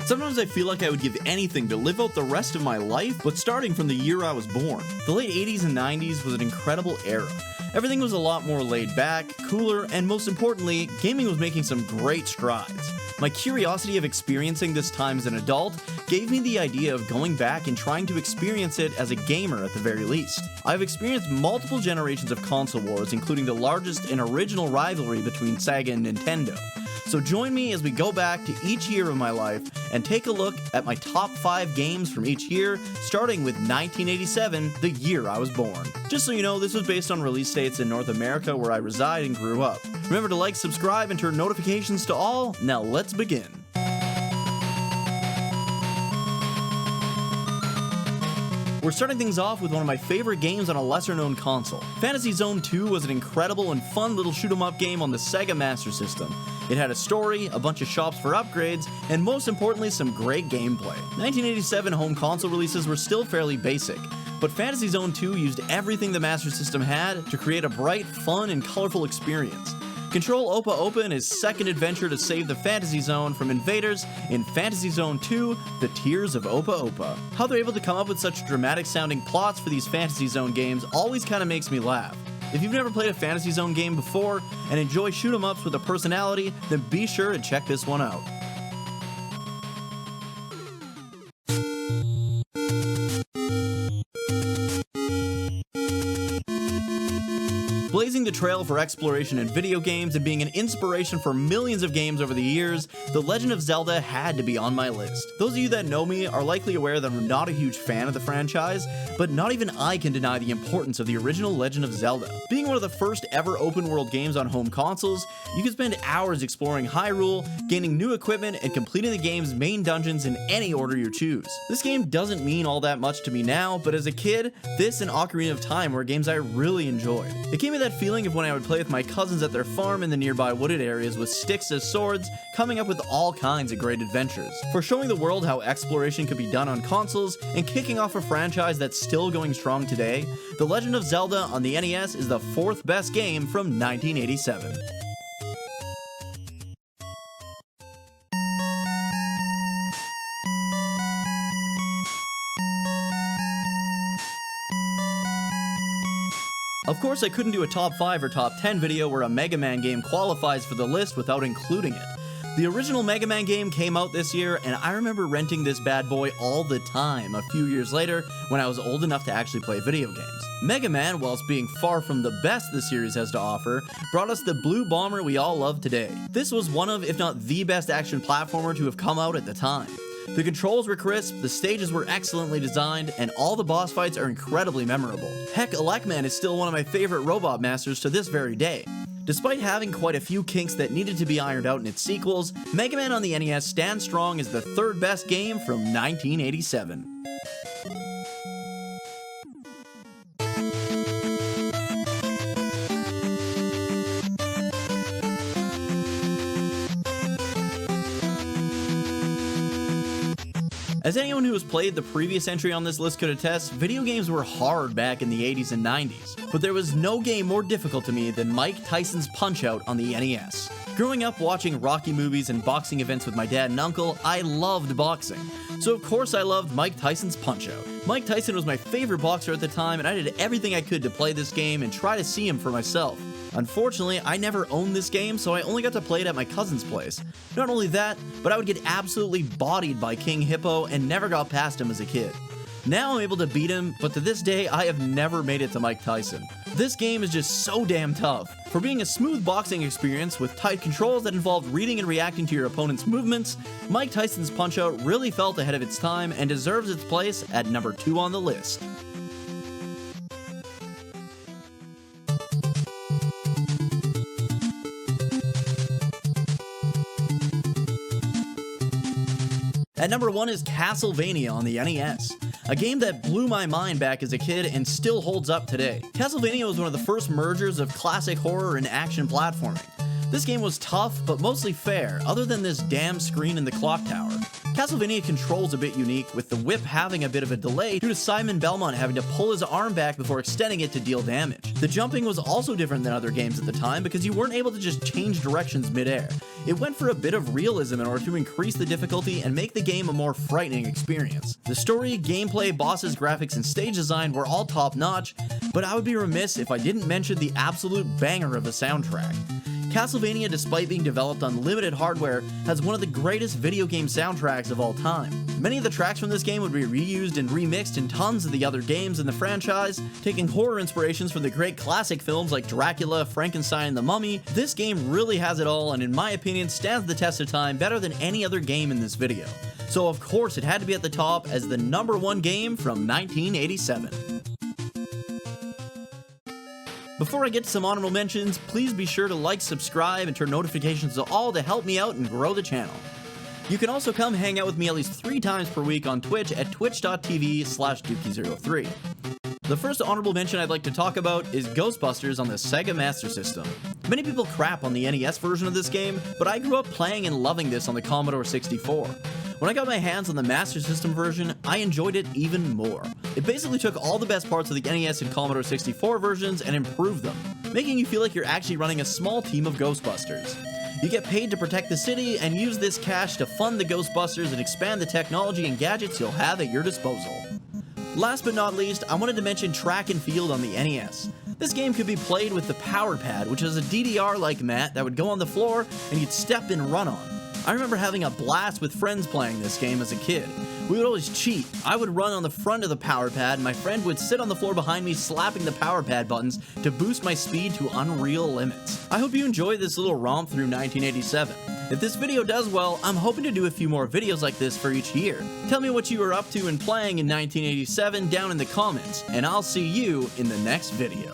Sometimes I feel like I would give anything to live out the rest of my life, but starting from the year I was born. The late 80s and 90s was an incredible era. Everything was a lot more laid back, cooler, and most importantly, gaming was making some great strides. My curiosity of experiencing this time as an adult gave me the idea of going back and trying to experience it as a gamer at the very least. I've experienced multiple generations of console wars, including the largest and original rivalry between Sega and Nintendo. So join me as we go back to each year of my life and take a look at my top 5 games from each year, starting with 1987, the year I was born. Just so you know, this was based on release dates in North America where I reside and grew up. Remember to like, subscribe, and turn notifications to all. Now let's begin. We're starting things off with one of my favorite games on a lesser-known console. Fantasy Zone 2 was an incredible and fun little shoot-'em-up game on the Sega Master System. It had a story, a bunch of shops for upgrades, and most importantly, some great gameplay. 1987 home console releases were still fairly basic, but Fantasy Zone 2 used everything the Master System had to create a bright, fun, and colorful experience. Control Opa Opa in his second adventure to save the Fantasy Zone from invaders in Fantasy Zone 2, The Tears of Opa Opa. How they're able to come up with such dramatic sounding plots for these Fantasy Zone games always kinda makes me laugh. If you've never played a Fantasy Zone game before and enjoy shoot 'em ups with a personality, then be sure to check this one out. Blazing the trail for exploration in video games and being an inspiration for millions of games over the years, The Legend of Zelda had to be on my list. Those of you that know me are likely aware that I'm not a huge fan of the franchise, but not even I can deny the importance of the original Legend of Zelda. Being one of the first ever open world games on home consoles, you can spend hours exploring Hyrule, gaining new equipment, and completing the game's main dungeons in any order you choose. This game doesn't mean all that much to me now, but as a kid, this and Ocarina of Time were games I really enjoyed. It gave me that feeling of when I would play with my cousins at their farm in the nearby wooded areas with sticks as swords, coming up with all kinds of great adventures. For showing the world how exploration could be done on consoles and kicking off a franchise that's still going strong today, The Legend of Zelda on the NES is the 4th best game from 1987. Of course, I couldn't do a top 5 or top 10 video where a Mega Man game qualifies for the list without including it. The original Mega Man game came out this year, and I remember renting this bad boy all the time a few years later when I was old enough to actually play video games. Mega Man, whilst being far from the best the series has to offer, brought us the blue bomber we all love today. This was one of, if not the best action platformer to have come out at the time. The controls were crisp, the stages were excellently designed, and all the boss fights are incredibly memorable. Heck, Elecman is still one of my favorite robot masters to this very day. Despite having quite a few kinks that needed to be ironed out in its sequels, Mega Man on the NES stands strong as the 3rd best game from 1987. As anyone who has played the previous entry on this list could attest, video games were hard back in the 80s and 90s, but there was no game more difficult to me than Mike Tyson's Punch-Out on the NES. Growing up watching Rocky movies and boxing events with my dad and uncle, I loved boxing. So of course I loved Mike Tyson's Punch-Out. Mike Tyson was my favorite boxer at the time, and I did everything I could to play this game and try to see him for myself. Unfortunately, I never owned this game, so I only got to play it at my cousin's place. Not only that, but I would get absolutely bodied by King Hippo and never got past him as a kid. Now I'm able to beat him, but to this day, I have never made it to Mike Tyson. This game is just so damn tough. For being a smooth boxing experience with tight controls that involved reading and reacting to your opponent's movements, Mike Tyson's Punch-Out really felt ahead of its time and deserves its place at number 2 on the list. At number 1 is Castlevania on the NES, a game that blew my mind back as a kid and still holds up today. Castlevania was one of the first mergers of classic horror and action platforming. This game was tough, but mostly fair, other than this damn screen in the clock tower. Castlevania controls a bit unique, with the whip having a bit of a delay due to Simon Belmont having to pull his arm back before extending it to deal damage. The jumping was also different than other games at the time because you weren't able to just change directions mid-air. It went for a bit of realism in order to increase the difficulty and make the game a more frightening experience. The story, gameplay, bosses, graphics, and stage design were all top-notch, but I would be remiss if I didn't mention the absolute banger of a soundtrack. Castlevania, despite being developed on limited hardware, has one of the greatest video game soundtracks of all time. Many of the tracks from this game would be reused and remixed in tons of the other games in the franchise, taking horror inspirations from the great classic films like Dracula, Frankenstein, and The Mummy. This game really has it all, and in my opinion stands the test of time better than any other game in this video. So of course it had to be at the top as the #1 game from 1987. Before I get to some honorable mentions, please be sure to like, subscribe, and turn notifications to all to help me out and grow the channel. You can also come hang out with me at least 3 times per week on Twitch at twitch.tv/Dookie03. The first honorable mention I'd like to talk about is Ghostbusters on the Sega Master System. Many people crap on the NES version of this game, but I grew up playing and loving this on the Commodore 64. When I got my hands on the Master System version, I enjoyed it even more. It basically took all the best parts of the NES and Commodore 64 versions and improved them, making you feel like you're actually running a small team of Ghostbusters. You get paid to protect the city and use this cash to fund the Ghostbusters and expand the technology and gadgets you'll have at your disposal. Last but not least, I wanted to mention Track and Field on the NES. This game could be played with the Power Pad, which is a DDR-like mat that would go on the floor and you'd step and run on. I remember having a blast with friends playing this game as a kid. We would always cheat. I would run on the front of the power pad, and my friend would sit on the floor behind me slapping the power pad buttons to boost my speed to unreal limits. I hope you enjoyed this little romp through 1987. If this video does well, I'm hoping to do a few more videos like this for each year. Tell me what you were up to and playing in 1987 down in the comments, and I'll see you in the next video.